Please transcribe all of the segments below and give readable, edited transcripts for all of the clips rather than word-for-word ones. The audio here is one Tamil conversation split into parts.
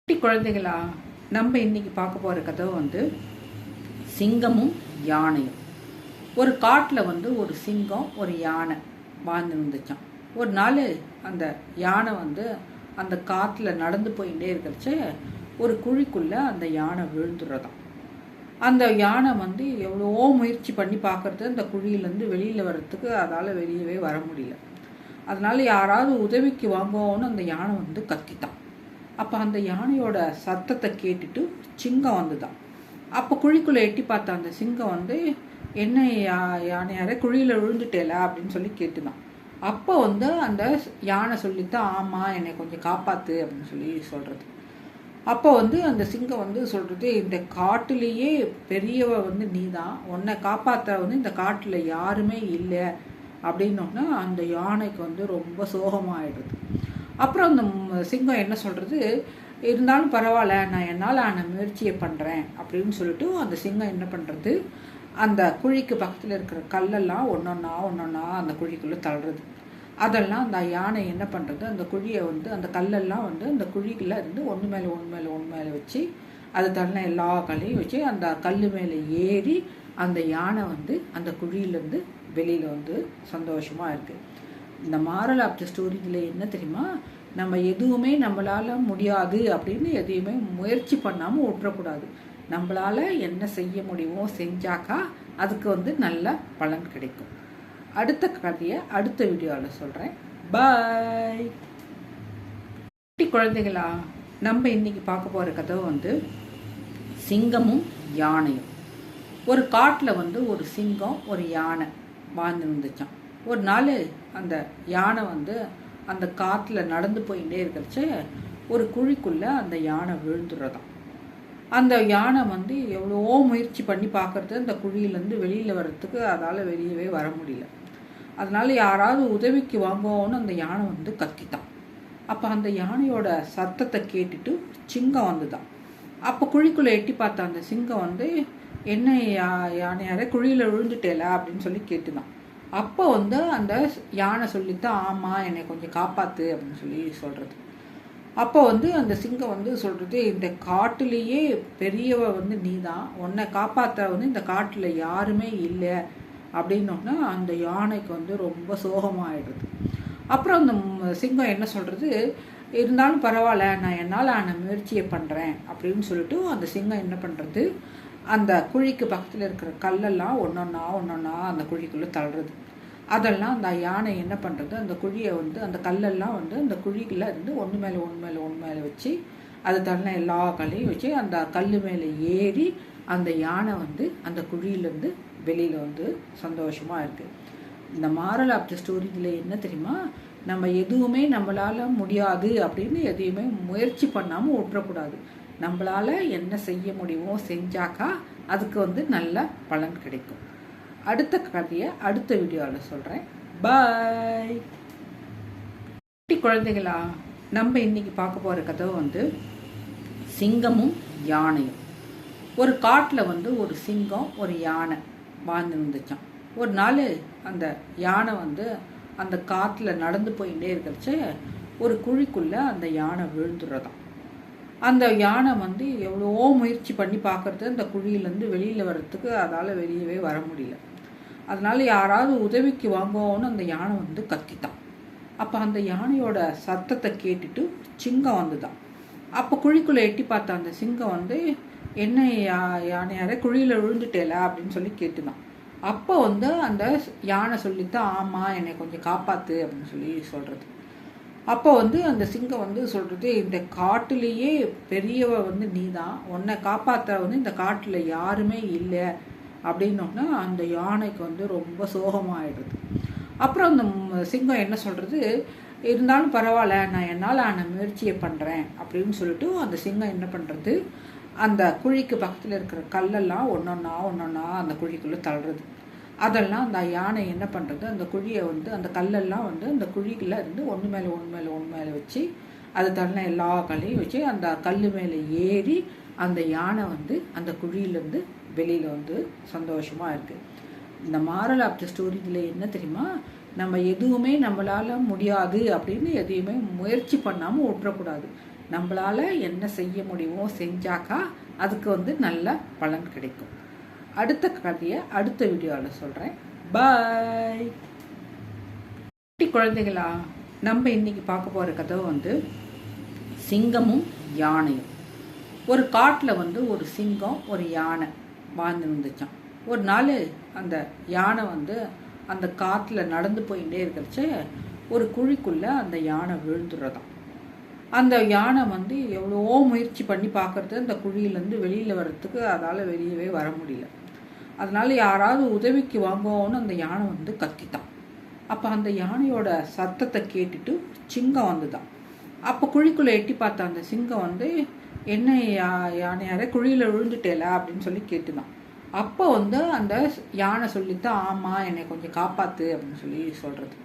குட்டி குழந்தைகளா, நம்ம இன்னைக்கு பார்க்க போகிற கதை சிங்கமும் யானையும். ஒரு காட்டில் ஒரு சிங்கம் ஒரு யானை வாழ்ந்து இருந்துச்சான். ஒரு நாள் அந்த யானை அந்த காட்டில் நடந்து போயிட்டே இருக்கிறச்ச ஒரு குழிக்குள்ளே அந்த யானை விழுந்துடுறதாம். அந்த யானை எவ்வளோ முயற்சி பண்ணி பார்க்கறது, அந்த குழியிலேருந்து வெளியில் வர்றதுக்கு அதால் வெளியவே வர முடியல. அதனால யாராவது உதவிக்கு வாங்குவோன்னு அந்த யானை கத்தித்தான். அப்போ அந்த யானையோட சத்தத்தை கேட்டுட்டு சிங்கம் வந்துதான். அப்போ குழிக்குள்ளே எட்டி பார்த்தா அந்த சிங்கம் என்ன யானையார குழியில் விழுந்துட்டேல அப்படின்னு சொல்லி கேட்டுதான். அப்போ அந்த யானை சொல்லித்தான், ஆமாம் என்னை கொஞ்சம் காப்பாற்று அப்படின்னு சொல்லி சொல்கிறது. அப்போ அந்த சிங்கம் சொல்கிறது, இந்த காட்டுலேயே பெரியவ நீ தான், உன்னை காப்பாற்ற இந்த காட்டில் யாருமே இல்லை அப்படின்னோன்னா அந்த யானைக்கு ரொம்ப சோகமாகிடுது. அப்புறம் அந்த சிங்கம் என்ன சொல்கிறது, இருந்தாலும் பரவாயில்ல, நான் என்னால் ஆன முயற்சியை பண்ணுறேன் அப்படின்னு சொல்லிட்டு அந்த சிங்கம் என்ன பண்ணுறது, அந்த குழிக்கு பக்கத்தில் இருக்கிற கல்லெல்லாம் ஒன்றொன்னா அந்த குழிக்குள்ளே தள்ளுறது. அதெல்லாம் அந்த யானை என்ன பண்ணுறது, அந்த குழியை அந்த கல்லெல்லாம் அந்த குழிக்குள்ளே இருந்து ஒன்று மேலே வச்சு அது தள்ள எல்லா கல்லையும் வச்சு அந்த கல் மேலே ஏறி அந்த யானை அந்த குழியிலேருந்து வெளியில் சந்தோஷமாக இருக்குது. இந்த மாரல் ஆஃப் த ஸ்டோரியில் என்ன தெரியுமா, நம்ம எதுவுமே நம்மளால் முடியாது அப்படின்னு எதையுமே முயற்சி பண்ணாமல் விட்டுறக்கூடாது. நம்மளால் என்ன செய்ய முடியுமோ செஞ்சாக்கா அதுக்கு நல்ல பலன் கிடைக்கும். அடுத்த கதையை அடுத்த வீடியோவில் சொல்கிறேன். பாய். குட்டி குழந்தைகளா, நம்ம இன்னைக்கு பார்க்க போகிற கதை சிங்கமும் யானையும். ஒரு காட்டில் ஒரு சிங்கம் ஒரு யானை வாழ்ந்து இருந்துச்சான். ஒரு நாள் அந்த யானை அந்த காட்டில் நடந்து போயிட்டே இருக்கிறச்ச ஒரு குழிக்குள்ளே அந்த யானை விழுந்துடுறதாம். அந்த யானை எவ்வளோ முயற்சி பண்ணி பார்க்கறது, அந்த குழியிலேருந்து வெளியில் வர்றதுக்கு அதால் வெளியவே வர முடியல. அதனால யாராவது உதவிக்கு வாங்குவோன்னு அந்த யானை கத்தித்தான். அப்போ அந்த யானையோட சத்தத்தை கேட்டுட்டு சிங்கம் வந்துதான். அப்போ குழிக்குள்ளே எட்டி பார்த்தா அந்த சிங்கம் என்ன யானையார குழியில் விழுந்துட்டேல அப்படின்னு சொல்லி கேட்டுதான். அப்போ அந்த யானை சொல்லித்தான், ஆமாம் என்னை கொஞ்சம் காப்பாற்று அப்படின்னு சொல்லி சொல்கிறது. அப்போ அந்த சிங்கம் சொல்கிறது, இந்த காட்டுலேயே பெரியவ நீ தான், உன்னை காப்பாற்ற இந்த காட்டில் யாருமே இல்லை அப்படின்னோன்னா அந்த யானைக்கு ரொம்ப சோகமாகிடுது. அப்புறம் அந்த சிங்கம் என்ன சொல்கிறது, இருந்தாலும் பரவாயில்ல, நான் என்னால் ஆன முயற்சியை பண்ணுறேன் அப்படின்னு சொல்லிட்டு அந்த சிங்கம் என்ன பண்ணுறது, அந்த குழிக்கு பக்கத்தில் இருக்கிற கல்லெல்லாம் ஒன்றொன்னா அந்த குழிக்குள்ளே தள்ளுறது. அதெல்லாம் அந்த யானை என்ன பண்ணுறது, அந்த குழியை அந்த கல்லெல்லாம் அந்த குழிக்குள்ளே இருந்து ஒன்று மேலே வச்சு அது தள்ள எல்லா கல்லையும் வச்சு அந்த கல் மேலே ஏறி அந்த யானை அந்த குழியிலேருந்து வெளியில் சந்தோஷமாக இருக்குது. இந்த மாரல் ஆஃப் த ஸ்டோரியில் என்ன தெரியுமா, நம்ம எதுவுமே நம்மளால் முடியாது அப்படின்னு எதையுமே முயற்சி பண்ணாமல் விட்டுறக்கூடாது. நம்மளால் என்ன செய்ய முடியுமோ செஞ்சாக்கா அதுக்கு நல்ல பலன் கிடைக்கும். அடுத்த கதையை அடுத்த வீடியோவில் சொல்கிறேன். பாய். குட்டி குழந்தைகளா, நம்ம இன்னைக்கு பார்க்க போகிற கதை சிங்கமும் யானையும். ஒரு காட்டில் ஒரு சிங்கம் ஒரு யானை வாழ்ந்து இருந்துச்சான். ஒரு நாள் அந்த யானை அந்த காட்டில் நடந்து போயிட்டே இருக்கிறச்ச ஒரு குழிக்குள்ளே அந்த யானை விழுந்துடுறதாம். அந்த யானை எவ்வளோ முயற்சி பண்ணி பார்க்கறது, அந்த குழியிலேருந்து வெளியில் வர்றதுக்கு அதால் வெளியவே வர முடியல. அதனால யாராவது உதவிக்கு வாங்குவோன்னு அந்த யானை கத்தித்தான். அப்போ அந்த யானையோட சத்தத்தை கேட்டுட்டு சிங்கம் வந்துதான். அப்போ குழிக்குள்ளே எட்டி பார்த்தா அந்த சிங்கம் என்ன யானையார குழியில் விழுந்துட்டேல அப்படின்னு சொல்லி கேட்டுதான். அப்போ அந்த யானை சொல்லித்தான், ஆமாம் என்னை கொஞ்சம் காப்பாற்று அப்படின்னு சொல்லி சொல்கிறது. அப்போ அந்த சிங்கம் சொல்கிறது, இந்த காட்டுலேயே பெரியவ நீ தான், உன்னை காப்பாற்ற இந்த காட்டில் யாருமே இல்லை அப்படின்னோன்னா அந்த யானைக்கு ரொம்ப சோகமாகிடுது. அப்புறம் அந்த சிங்கம் என்ன சொல்கிறது, இருந்தாலும் பரவாயில்ல, நான் என்னால் ஆன முயற்சியை பண்ணுறேன் அப்படின்னு சொல்லிட்டு அந்த சிங்கம் என்ன பண்ணுறது, அந்த குழிக்கு பக்கத்தில் இருக்கிற கல்லெல்லாம் ஒன்றொன்னா அந்த குழிக்குள்ளே தள்ளுறது. அதெல்லாம் அந்த யானை என்ன பண்ணுறது, அந்த குழியை அந்த கல்லெல்லாம் அந்த குழிக்குள்ளே இருந்து ஒன்று மேலே வச்சு அது தள்ள எல்லா கல்லையும் வச்சு அந்த கல் மேலே ஏறி அந்த யானை அந்த குழியிலேருந்து வெளியில் சந்தோஷமாக இருக்குது. இந்த மாரல் ஆஃப் த ஸ்டோரியில் என்ன தெரியுமா, நம்ம எதுவுமே நம்மளால் முடியாது அப்படின்னு எதையுமே முயற்சி பண்ணாமல் விட்டுறக்கூடாது. நம்மளால் என்ன செய்ய முடியுமோ செஞ்சாக்கா அதுக்கு வந்து நல்ல பலன் கிடைக்கும். அடுத்த கதையை அடுத்த வீடியோவில் சொல்கிறேன். பாய். குழந்தைகளா, நம்ம இன்னைக்கு பார்க்க போகிற கதை வந்து சிங்கமும் யானையும். ஒரு காட்டில் வந்து ஒரு சிங்கம் ஒரு யானை வாழ்ந்து இருந்துச்சான். ஒரு நாள் அந்த யானை வந்து அந்த காற்றுல நடந்து போயிட்டே இருக்கிறச்ச ஒரு குழிக்குள்ளே அந்த யானை விழுந்துடுறதாம். அந்த யானை வந்து எவ்வளோ முயற்சி பண்ணி பார்க்குறது அந்த குழியிலேருந்து வெளியில் வர்றதுக்கு அதால் வெளியவே வர முடியல. அதனால் யாராவது உதவிக்கு வாங்குவோன்னு அந்த யானை வந்து கத்தித்தான். அப்போ அந்த யானையோட சத்தத்தை கேட்டுட்டு சிங்கம் வந்துதான். அப்போ குழிக்குள்ளே எட்டி பார்த்தா அந்த சிங்கம் வந்து, என்ன யானையாரே குழியில் விழுந்துட்டேல அப்படின்னு சொல்லி கேட்டுதான். அப்போ வந்து அந்த யானை சொல்லித்தான், ஆமாம் என்னை கொஞ்சம் காப்பாற்று அப்படின்னு சொல்லி சொல்கிறது.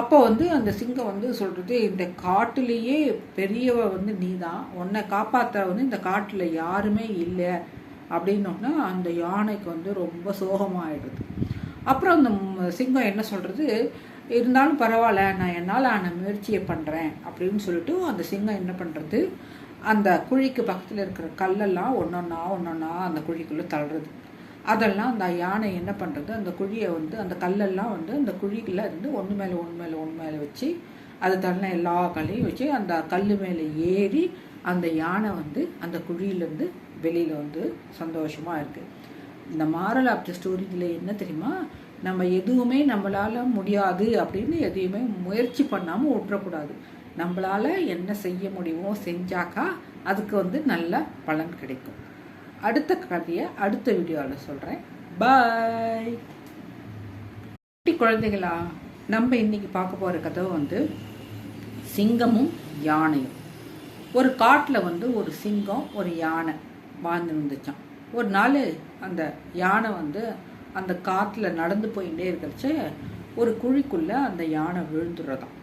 அப்போ வந்து அந்த சிங்கம் வந்து சொல்கிறது, இந்த காட்டிலேயே பெரியவ வந்து நீ தான், உன்னை காப்பாற்ற வந்து இந்த காட்டில் யாருமே இல்லை அப்படின்னோன்னா அந்த யானைக்கு வந்து ரொம்ப சோகமாகிடுது. அப்புறம் அந்த சிங்கம் என்ன சொல்கிறது, இருந்தாலும் பரவாயில்ல, நான் என்னால் ஆன முயற்சியை பண்ணுறேன் அப்படின்னு சொல்லிட்டு அந்த சிங்கம் என்ன பண்ணுறது, அந்த குழிக்கு பக்கத்தில் இருக்கிற கல்லெல்லாம் ஒன்றொன்னா அந்த குழிக்குள்ளே தள்ளுறது. அதெல்லாம் அந்த யானை என்ன பண்ணுறது, அந்த குழியை வந்து அந்த கல்லெல்லாம் வந்து அந்த குழிக்குள்ளே இருந்து ஒன்று மேலே வச்சு அது தள்ள எல்லா கல்லையும் வச்சு அந்த கல் மேலே ஏறி அந்த யானை வந்து அந்த குழியிலேருந்து வெளியில் வந்து சந்தோஷமாக இருக்குது. இந்த மாரல் ஆஃப் த ஸ்டோரியில் என்ன தெரியுமா, நம்ம எதுவுமே நம்மளால் முடியாது அப்படின்னு எதையுமே முயற்சி பண்ணாமல் விட்டுறக்கூடாது. நம்மளால் என்ன செய்ய முடியுமோ செஞ்சாக்கா அதுக்கு வந்து நல்ல பலன் கிடைக்கும். அடுத்த கதையை அடுத்த வீடியோவில் சொல்கிறேன். பாய். குழந்தைகளா, நம்ம இன்னைக்கு பார்க்க போகிற கதை வந்து சிங்கமும் யானையும். ஒரு காட்டில் வந்து ஒரு சிங்கம் ஒரு யானை வாழ்ந்து இருந்துச்சான். ஒரு நாள் அந்த யானை வந்து அந்த காற்றுல நடந்து போயிட்டே இருக்கிறச்ச ஒரு குழிக்குள்ளே அந்த யானை விழுந்துடுறதாம்.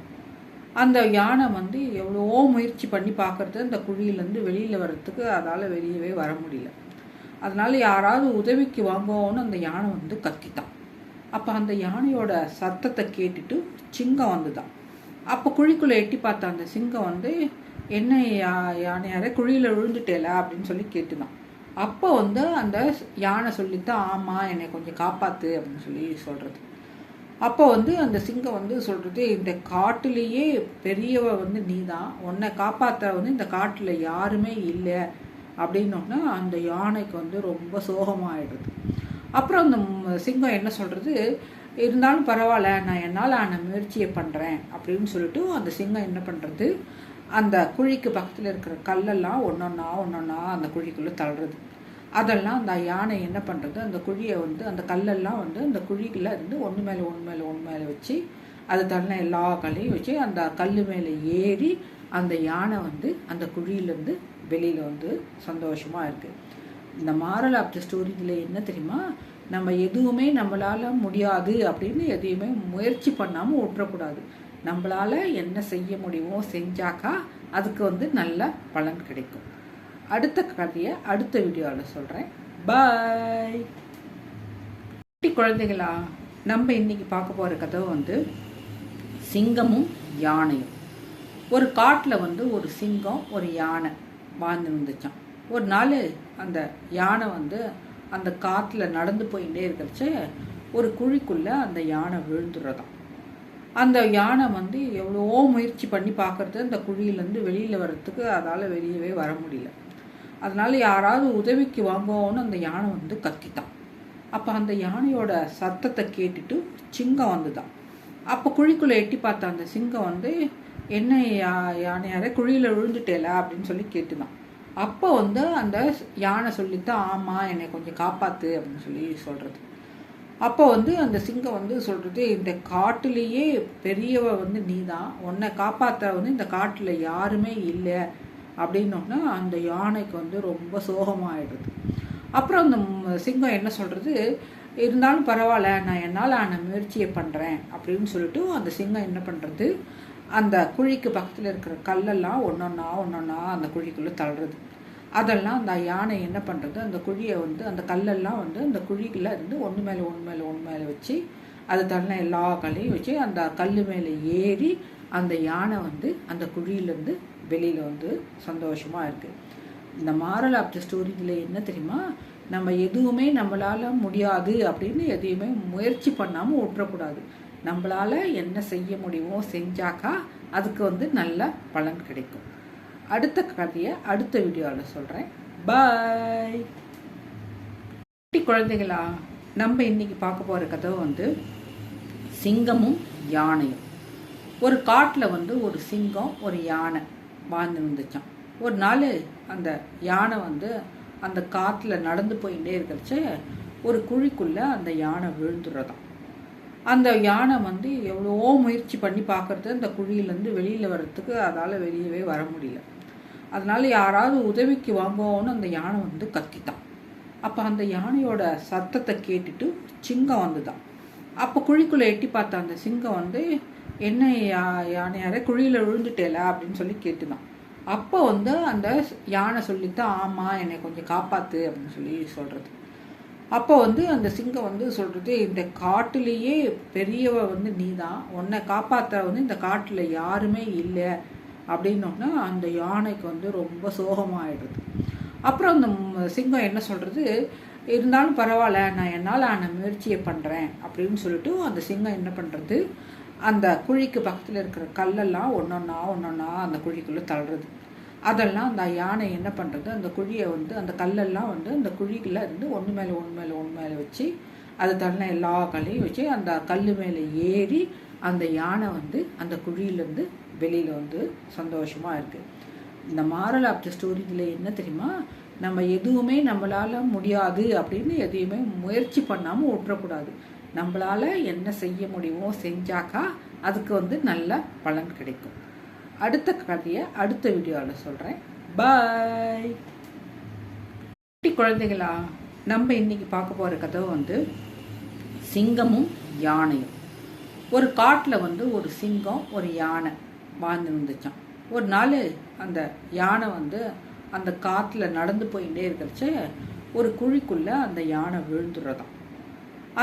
அந்த யானை வந்து எவ்வளோ முயற்சி பண்ணி பார்க்குறது அந்த குழியிலேருந்து வெளியில் வர்றதுக்கு அதால் வெளியவே வர முடியல. அதனால் யாராவது உதவிக்கு வாங்குவோன்னு அந்த யானை வந்து கத்தித்தான். அப்போ அந்த யானையோட சத்தத்தை கேட்டுட்டு சிங்கம் வந்துதான். அப்போ குழிக்குள்ளே எட்டி பார்த்தா அந்த சிங்கம் வந்து, என்ன யானையாரே குழியில் விழுந்துட்டேல அப்படின்னு சொல்லி கேட்டுதான். அப்போ வந்து அந்த யானை சொல்லித்தான், ஆமாம் என்னை கொஞ்சம் காப்பாற்று அப்படின்னு சொல்லி சொல்கிறது. அப்போ வந்து அந்த சிங்கம் வந்து சொல்கிறது, இந்த காட்டிலேயே பெரியவ வந்து நீ தான், உன்னை காப்பாற்ற வந்து இந்த காட்டில் யாருமே இல்லை அப்படின்னோன்னா அந்த யானைக்கு வந்து ரொம்ப சோகமாகிடுது. அப்புறம் அந்த சிங்கம் என்ன சொல்கிறது, இருந்தாலும் பரவாயில்ல, நான் என்னால் ஆன முயற்சியை பண்ணுறேன் அப்படின்னு சொல்லிட்டு அந்த சிங்கம் என்ன பண்ணுறது, அந்த குழிக்கு பக்கத்தில் இருக்கிற கல்லெல்லாம் ஒன்றொன்னா அந்த குழிக்குள்ளே தள்ளுறது. அதெல்லாம் அந்த யானை என்ன பண்ணுறது, அந்த குழியை வந்து அந்த கல்லெல்லாம் வந்து அந்த குழிக்குள்ளே இருந்து ஒன்று மேலே வச்சு அது தள்ள எல்லா கல்லையும் வச்சு அந்த கல் மேலே ஏறி அந்த யானை வந்து அந்த குழியிலேருந்து வெளியில் வந்து சந்தோஷமாக இருக்குது. இந்த மாரல் ஆஃப் த ஸ்டோரியில் என்ன தெரியுமா, நம்ம எதுவுமே நம்மளால் முடியாது அப்படின்னு எதையுமே முயற்சி பண்ணாமல் விட்டுறக்கூடாது. நம்மளால் என்ன செய்ய முடியுமோ செஞ்சாக்கா அதுக்கு வந்து நல்ல பலன் கிடைக்கும். அடுத்த கதையை அடுத்த வீடியோவில் சொல்கிறேன். பாய். குழந்தைகளா, நம்ம இன்னைக்கு பார்க்க போகிற கதை வந்து சிங்கமும் யானையும். ஒரு காட்டில் வந்து ஒரு சிங்கம் ஒரு யானை வாழ்ந்து இருந்துச்சான். ஒரு நாள் அந்த யானை வந்து அந்த காற்றுல நடந்து போயிட்டே இருக்கிறச்ச ஒரு குழிக்குள்ளே அந்த யானை விழுந்துடுறதாம். அந்த யானை வந்து எவ்வளோ முயற்சி பண்ணி பார்க்குறது அந்த குழியிலேருந்து வெளியில் வர்றதுக்கு அதால் வெளியவே வர முடியல. அதனால் யாராவது உதவிக்கு வாங்குவோன்னு அந்த யானை வந்து கத்தித்தான். அப்போ அந்த யானையோட சத்தத்தை கேட்டுட்டு சிங்கம் வந்துதான். அப்போ குழிக்குள்ளே எட்டி பார்த்தா அந்த சிங்கம் வந்து, என்ன யானையாரே குழியில் விழுந்துட்டேல அப்படின்னு சொல்லி கேட்டுதான். அப்போ வந்து அந்த யானை சொல்லித்தான், ஆமாம் என்னை கொஞ்சம் காப்பாற்று அப்படின்னு சொல்லி சொல்கிறது. அப்போ வந்து அந்த சிங்கம் வந்து சொல்கிறது, இந்த காட்டிலேயே பெரியவ வந்து நீ தான், உன்னை காப்பாற்ற வந்து இந்த காட்டில் யாருமே இல்லை அப்படின்னோன்னா அந்த யானைக்கு வந்து ரொம்ப சோகமாகிடுது. அப்புறம் அந்த சிங்கம் என்ன சொல்கிறது, இருந்தாலும் பரவாயில்ல, நான் என்னால் ஆன முயற்சியை பண்ணுறேன் அப்படின்னு சொல்லிட்டு அந்த சிங்கம் என்ன பண்ணுறது, அந்த குழிக்கு பக்கத்தில் இருக்கிற கல்லெல்லாம் ஒன்றொன்னா அந்த குழிக்குள்ளே தள்ளுறது. அதெல்லாம் அந்த யானை என்ன பண்ணுறது, அந்த குழியை வந்து அந்த கல்லெல்லாம் வந்து அந்த குழிக்குள்ளே இருந்து ஒன்று மேலே வச்சு அது தள்ள எல்லா கல்லையும் வச்சு அந்த கல் மேலே ஏறி அந்த யானை வந்து அந்த குழியிலேருந்து வெளியில் வந்து சந்தோஷமாக இருக்குது. இந்த மாரல் ஆஃப் த ஸ்டோரியில் என்ன தெரியுமா, நம்ம எதுவுமே நம்மளால் முடியாது அப்படின்னு எதையுமே முயற்சி பண்ணாமல் விட்டுறக்கூடாது. நம்மளால் என்ன செய்ய முடியுமோ செஞ்சாக்கா அதுக்கு வந்து நல்ல பலன் கிடைக்கும். அடுத்த கதையை அடுத்த வீடியோவில் சொல்கிறேன். பாய். குழந்தைகளா, நம்ம இன்னைக்கு பார்க்க போகிற கதை வந்து சிங்கமும் யானையும். ஒரு காட்டில் வந்து ஒரு சிங்கம் ஒரு யானை வாழ்ந்து இருந்துச்சான். ஒரு நாள் அந்த யானை வந்து அந்த காற்றுல நடந்து போயிட்டே இருக்கிறச்ச ஒரு குழிக்குள்ளே அந்த யானை விழுந்துடுறதாம். அந்த யானை வந்து எவ்வளோ முயற்சி பண்ணி பார்க்குறது, அந்த குழியிலேருந்து வெளியில் வர்றதுக்கு அதால் வெளியவே வர முடியல. அதனால் யாராவது உதவிக்கு வாங்குவோன்னு அந்த யானை வந்து கத்தித்தான். அப்போ அந்த யானையோட சத்தத்தை கேட்டுட்டு சிங்கம் வந்துதான். அப்போ குழிக்குள்ளே எட்டி பார்த்த அந்த சிங்கம் வந்து, என்ன யானையாரே குழியில் விழுந்துட்டேல அப்படின்னு சொல்லி கேட்டுதான். அப்போ வந்து அந்த யானை சொல்லித்தான், ஆமாம் என்னை கொஞ்சம் காப்பாற்று அப்படின்னு சொல்லி சொல்கிறது. அப்போ வந்து அந்த சிங்கம் வந்து சொல்கிறது, இந்த காட்டிலேயே பெரியவ வந்து நீ தான், உன்னை காப்பாற்ற வந்து இந்த காட்டில் யாருமே இல்லை அப்படின்னோன்னா அந்த யானைக்கு வந்து ரொம்ப சோகமாகிடுறது. அப்புறம் அந்த சிங்கம் என்ன சொல்கிறது, இருந்தாலும் பரவாயில்ல, நான் என்னால் ஆன முயற்சியை பண்ணுறேன் அப்படின்னு சொல்லிட்டு அந்த சிங்கம் என்ன பண்ணுறது, அந்த குழிக்கு பக்கத்தில் இருக்கிற கல்லெல்லாம் ஒன்றொன்னா அந்த குழிக்குள்ளே தள்ளுறது. அதெல்லாம் அந்த யானை என்ன பண்ணுறது, அந்த குழியை வந்து அந்த கல்லெல்லாம் வந்து அந்த குழிக்குள்ளே இருந்து ஒன்று மேலே வச்சு அது தள்ள எல்லா கல்லையும் வச்சு அந்த கல் மேலே ஏறி அந்த யானை வந்து அந்த குழியிலேருந்து வெளியில் வந்து சந்தோஷமாக இருக்குது. இந்த மாரல் ஆஃப் த ஸ்டோரியில் என்ன தெரியுமா, நம்ம எதுவுமே நம்மளால் முடியாது அப்படின்னு எதையுமே முயற்சி பண்ணாமல் விட்டுறக்கூடாது. நம்மளால் என்ன செய்ய முடியுமோ செஞ்சாக்கா அதுக்கு வந்து நல்ல பலன் கிடைக்கும். அடுத்த கதையை அடுத்த வீடியோவில் சொல்கிறேன். பாய். குழந்தைகளா, நம்ம இன்னைக்கு பார்க்க போகிற கதை வந்து சிங்கமும் யானையும். ஒரு காட்டில் வந்து ஒரு சிங்கம் ஒரு யானை வாழ்ந்து இருந்துச்சான். ஒரு நாள் அந்த யானை வந்து அந்த காற்றுல நடந்து போயிட்டே இருக்கிறச்ச ஒரு குழிக்குள்ளே அந்த யானை விழுந்துடுறதாம்.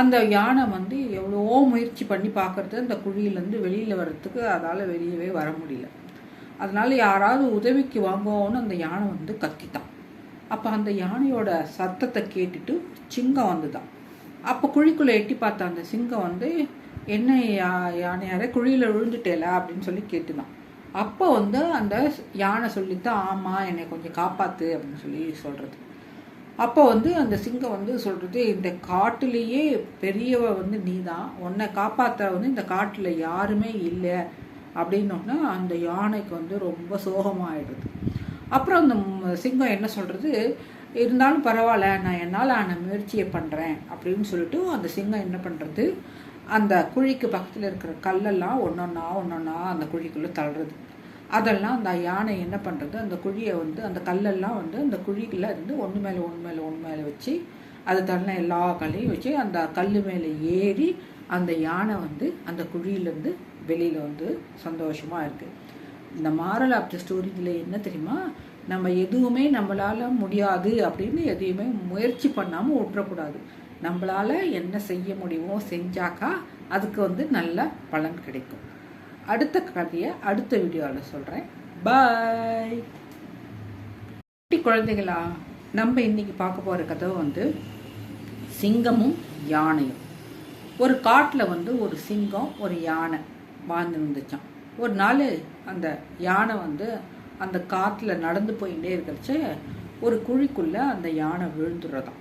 அந்த யானை வந்து எவ்வளோ முயற்சி பண்ணி பார்க்குறது, அந்த குழியிலேருந்து வெளியில் வர்றதுக்கு அதால் வெளியவே வர முடியல. அதனால் யாராவது உதவிக்கு வாங்குவோன்னு அந்த யானை வந்து கத்தித்தான். அப்போ அந்த யானையோட சத்தத்தை கேட்டுட்டு சிங்கம் வந்துதான். அப்போ குழிக்குள்ளே எட்டி பார்த்த அந்த சிங்கம் வந்து, என்ன யானையாரே குழியில் விழுந்துட்டேல அப்படின்னு சொல்லி கேட்டுதான். அப்போ வந்து அந்த யானை சொல்லித்தான், ஆமாம் என்னை கொஞ்சம் காப்பாற்று அப்படின்னு சொல்லி சொல்கிறது. அப்போ வந்து அந்த சிங்கம் வந்து சொல்கிறது, இந்த காட்டிலேயே பெரியவ வந்து நீ தான், உன்னை காப்பாற்ற வந்து இந்த காட்டில் யாருமே இல்லை அப்படின்னோன்னா அந்த யானைக்கு வந்து ரொம்ப சோகமாகிடுது. அப்புறம் அந்த சிங்கம் என்ன சொல்கிறது, இருந்தாலும் பரவாயில்ல, நான் என்னால் ஆன முயற்சியை பண்ணுறேன் அப்படின்னு சொல்லிட்டு அந்த சிங்கம் என்ன பண்ணுறது, அந்த குழிக்கு பக்கத்தில் இருக்கிற கல்லெல்லாம் ஒன்றொன்னா அந்த குழிக்குள்ளே தள்ளுறது. அதெல்லாம் அந்த யானை என்ன பண்ணுறது, அந்த குழியை வந்து அந்த கல்லெல்லாம் வந்து அந்த குழிக்குள்ளே இருந்து ஒன்று மேலே வச்சு அது தள்ள எல்லா கல்லையும் வச்சு அந்த கல் மேலே ஏறி அந்த யானை வந்து அந்த குழியிலேருந்து வெளியில் வந்து சந்தோஷமாக இருக்குது. இந்த மாரல் ஆஃப் த ஸ்டோரியில் என்ன தெரியுமா, நம்ம எதுவுமே நம்மளால் முடியாது அப்படின்னு எதையுமே முயற்சி பண்ணாமல் விட்டுறக்கூடாது. நம்மளால் என்ன செய்ய முடியுமோ செஞ்சாக்கா அதுக்கு வந்து நல்ல பலன் கிடைக்கும். அடுத்த கதையை அடுத்த வீடியோவில் சொல்கிறேன். பாய். குழந்தைகளா, நம்ம இன்னைக்கு பார்க்க போகிற கதை வந்து சிங்கமும் யானையும். ஒரு காட்டில் வந்து ஒரு சிங்கம் ஒரு யானை வாழ்ந்து இருந்துச்சான். ஒரு நாள் அந்த யானை வந்து அந்த காற்றுல நடந்து போயிட்டே இருக்கிறச்ச ஒரு குழிக்குள்ளே அந்த யானை விழுந்துடுறதாம்.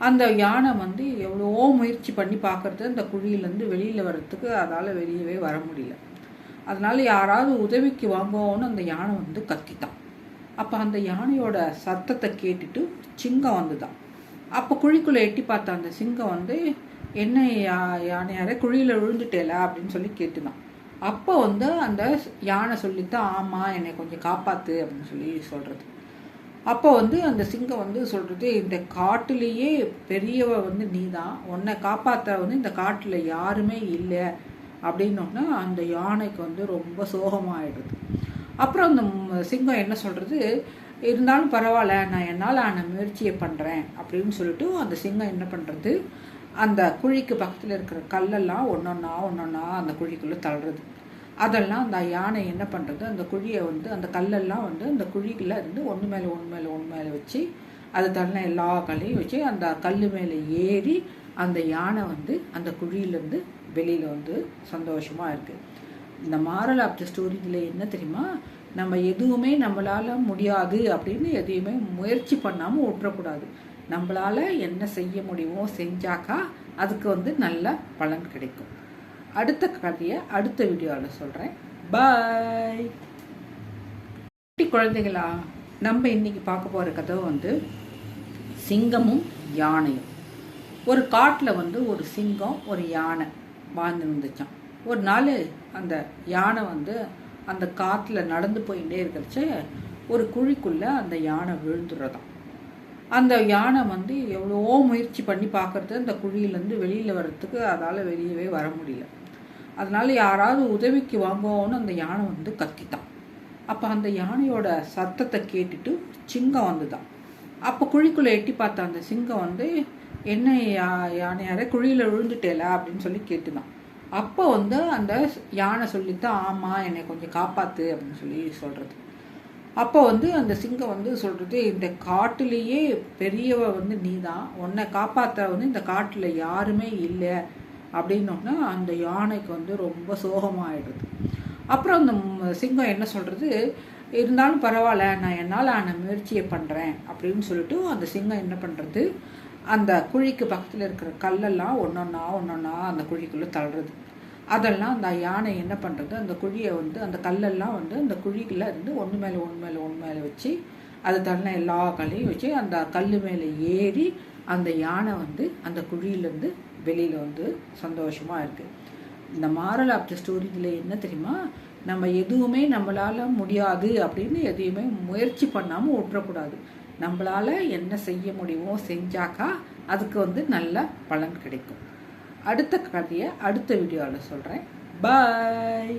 அந்த யானை வந்து எவ்வளோ முயற்சி பண்ணி பார்க்குறது, அந்த குழியிலேருந்து வெளியில் வர்றதுக்கு அதால் வெளியவே வர முடியல. அதனால் யாராவது உதவிக்கு வாங்குவோன்னு அந்த யானை வந்து கத்தித்தான். அப்போ அந்த யானையோட சத்தத்தை கேட்டுட்டு சிங்கம் வந்துதான். அப்போ குழிக்குள்ளே எட்டி பார்த்த அந்த சிங்கம் வந்து, என்ன யானையாரே குழியில் விழுந்துட்டேல அப்படின்னு சொல்லி கேட்டுதான். அப்போ வந்து அந்த யானை சொல்லித்தான், ஆமாம் என்னை கொஞ்சம் காப்பாற்று அப்படின்னு சொல்லி சொல்கிறது. அப்போ வந்து அந்த சிங்கம் வந்து சொல்கிறது, இந்த காட்டிலேயே பெரியவ வந்து நீ தான், உன்னை காப்பாற்ற வந்து இந்த காட்டில் யாருமே இல்லை அப்படின்னோன்னா அந்த யானைக்கு வந்து ரொம்ப சோகமாகிடுது. அப்புறம் அந்த சிங்கம் என்ன சொல்கிறது, இருந்தாலும் பரவாயில்ல, நான் என்னால் ஆன முயற்சியை பண்ணுறேன் அப்படின்னு சொல்லிட்டு அந்த சிங்கம் என்ன பண்ணுறது, அந்த குழிக்கு பக்கத்தில் இருக்கிற கல்லெல்லாம் ஒன்றொன்னா அந்த குழிக்குள்ளே தள்ளுறது. அதெல்லாம் அந்த யானை என்ன பண்ணுறது, அந்த குழியை வந்து அந்த கல்லெல்லாம் வந்து அந்த குழிக்குள்ளே இருந்து ஒன்று மேலே வச்சு அது தள்ள எல்லா கல்லையும் வச்சு அந்த கல் மேலே ஏறி அந்த யானை வந்து அந்த குழியிலேருந்து வெளியில் வந்து சந்தோஷமாக இருக்குது. இந்த மாரல் ஆஃப் த ஸ்டோரியில் என்ன தெரியுமா, நம்ம எதுவுமே நம்மளால் முடியாது அப்படின்னு எதையுமே முயற்சி பண்ணாமல் விட்டுறக்கூடாது. நம்மளால் என்ன செய்ய முடியுமோ செஞ்சாக்கா அதுக்கு வந்து நல்ல பலன் கிடைக்கும். அடுத்த கதையை அடுத்த வீடியோவில் சொல்கிறேன். பாய். குட்டி குழந்தைகளா, நம்ம இன்னைக்கு பார்க்க போகிற கதை வந்து சிங்கமும் யானையும். ஒரு காட்டில் வந்து ஒரு சிங்கம் ஒரு யானை வாழ்ந்து இருந்துச்சான். ஒரு நாள் அந்த யானை வந்து அந்த காற்றுல நடந்து போயிட்டே இருக்கிறச்ச ஒரு குழிக்குள்ளே அந்த யானை விழுந்துடுறதாம். அந்த யானை வந்து எவ்வளோ முயற்சி பண்ணி பார்க்குறது, அந்த குழியிலேருந்து வெளியில் வர்றதுக்கு அதால் வெளியவே வர முடியல. அதனால் யாராவது உதவிக்கு வாங்குவோன்னு அந்த யானை வந்து கத்தித்தான். அப்போ அந்த யானையோட சத்தத்தை கேட்டுட்டு சிங்கம் வந்துதான். அப்போ குழிக்குள்ளே எட்டி பார்த்த அந்த சிங்கம் வந்து, என்ன யானையாரே குழியில் விழுந்துட்டேல அப்படின்னு சொல்லி கேட்டுதான். அப்போ வந்து அந்த யானை சொல்லித்தான், ஆமாம் என்னை கொஞ்சம் காப்பாற்று அப்படின்னு சொல்லி சொல்கிறது. அப்போ வந்து அந்த சிங்கம் வந்து சொல்கிறது, இந்த காட்டிலேயே பெரியவ வந்து நீ தான், உன்னை காப்பாற்ற வந்து இந்த காட்டில் யாருமே இல்லை அப்படின்னோன்னா அந்த யானைக்கு வந்து ரொம்ப சோகமாகிடுது. அப்புறம் அந்த சிங்கம் என்ன சொல்கிறது, இருந்தாலும் பரவாயில்ல நான் என்னால் ஆன முயற்சியை பண்ணுறேன் அப்படின்னு சொல்லிட்டு அந்த சிங்கம் என்ன பண்ணுறது, அந்த குழிக்கு பக்கத்தில் இருக்கிற கல்லெல்லாம் ஒன்றொன்னா அந்த குழிக்குள்ளே தள்ளுறது. அதெல்லாம் அந்த யானை என்ன பண்ணுறது, அந்த குழியை வந்து அந்த கல்லெல்லாம் வந்து அந்த குழிக்குள்ளே இருந்து ஒன்று மேலே வச்சு அது தள்ள எல்லா கல்லையும் வச்சு அந்த கல் மேலே ஏறி அந்த யானை வந்து அந்த குழியிலேருந்து வெளியில் வந்து சந்தோஷமாக இருக்குது. இந்த மாரல் ஆஃப் த ஸ்டோரியில் என்ன தெரியுமா, நம்ம எதுவுமே நம்மளால் முடியாது அப்படின்னு எதையுமே முயற்சி பண்ணாமல் விட்டுறக்கூடாது. நம்மளால் என்ன செய்ய முடியுமோ செஞ்சாக்கா அதுக்கு வந்து நல்ல பலன் கிடைக்கும். அடுத்த கதையை அடுத்த வீடியோவில் சொல்கிறேன். பாய்.